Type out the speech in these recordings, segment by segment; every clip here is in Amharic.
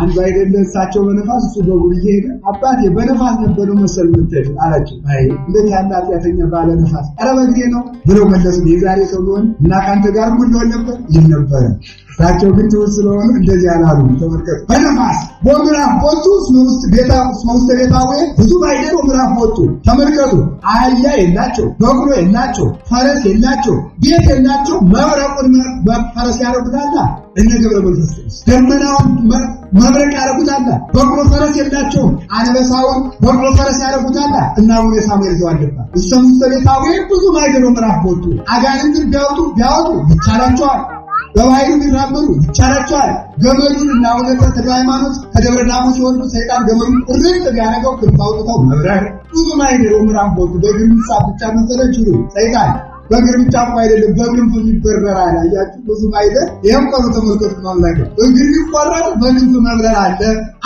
አንዱ አይደለ እሳቸው በነፋስ እሱ በእግሩ እየሄደ አባቴ በነፋስ ነበር መሰል የምትሄድ አላቸው። አይ እንደዚህ ያለ ኃጢአተኛ ባለ ነፋስ ኧረ በእግሬ ነው ብለው መለሱ። የዛሬ ሰው ቢሆን እና ካንተ ጋር ምን ሊሆን ነበር ይል ነበር። እሳቸው ግን ትውስ ስለሆኑ እንደዚህ ያላሉ። ተመልከቱ። በነፋስ በምዕራፍ ወጡ ውስጥ ቤታዌ ብዙ ባይደሩ ምዕራፍ ወጡ። ተመልከቱ። አህያ የላቸው፣ በቅሎ የላቸው፣ ፈረስ የላቸው፣ ቤት የላቸው። መብረቁን በፈረስ ያረጉታል እነ ገብረ መንፈስ ቅዱስ። ደመናውን መብረቅ ያረጉታል። በቅሎ ፈረስ የላቸውም። አንበሳውን በቅሎ ፈረስ ያረጉታል እና አቡነ ሳሙኤል ዘዋልባ ውስጥ ቤታዌ ብዙ ባይደሩ ምዕራፍ ወጡ። አጋንንትን ቢያወጡ ይቻላቸዋል። በባህሩ ቢራመዱ ይቻላቸዋል። ገመዱን እና ወለተ ተክለ ሃይማኖት ከደብረ ዳሞ ሲወርዱ ሰይጣን ገመዱን ቁርጥ ቢያደርገው ክንፍ አውጥተው መብረር ብዙ ማይደሩ ምዕራፍ ወጡ። በግርምሳ ብቻ መሰለችው ሰይጣን በግርምጫ አይደለም በግርምፍ ይበረራል። አያችሁ ብዙ ማይደር ይሄም ቆሎ ተመልከቱ ማለት ነው። እግር ይቆረጥ በግርምፍ መብረር አለ።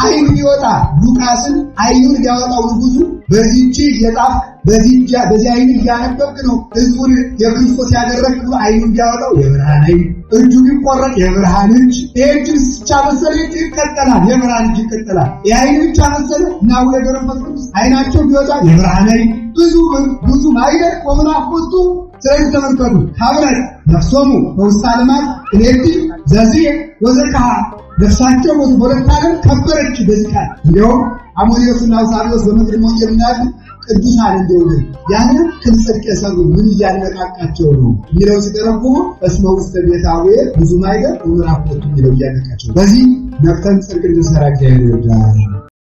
አይኑ ይወጣ ሉቃስን አይኑን ያወጣው ንጉሱ በዚህች የጣፍ በዚህ አይኑ ያነበብክ ነው ህዝቡን የክርስቶስ ያደረግኩ አይኑን ያወጣው የብርሃን አይን እጁ ይቆረጥ የብርሃን እጅ እጅ ብቻ መሰለ ይቀጥላል የብርሃን እጅ ይቀጥላል። የአይኑ ብቻ መሰለ ነው ለገረፈት አይናቸው ቢወጣ የብርሃን አይን ብዙ ማይደር ወምናፍ ወጡ። ስለዚህ ተመልከቱ። ካብረት ነፍሶሙ በውስተ ዓለማት እኔቲ ዘዚህ ወዘካ ነፍሳቸው በሁለት ዓለም ከበረች። በዚህ ቃል እንዲያውም አሞኒዮስና አውሳቢዮስ በምድር ወንጌል እናያሉ ቅዱሳን እንደሆነ ያን ክንጽድቅ የሰሩ ምን እያነቃቃቸው ነው የሚለው ሲቀርቡ እስመ ውስተ ቤታዌ ብዙ ማይደር ምዕራፍ ወጡ የሚለው እያነቃቸው በዚህ ነፍተን ጽድቅ እንድንሰራ እግዚአብሔር ይርዳል።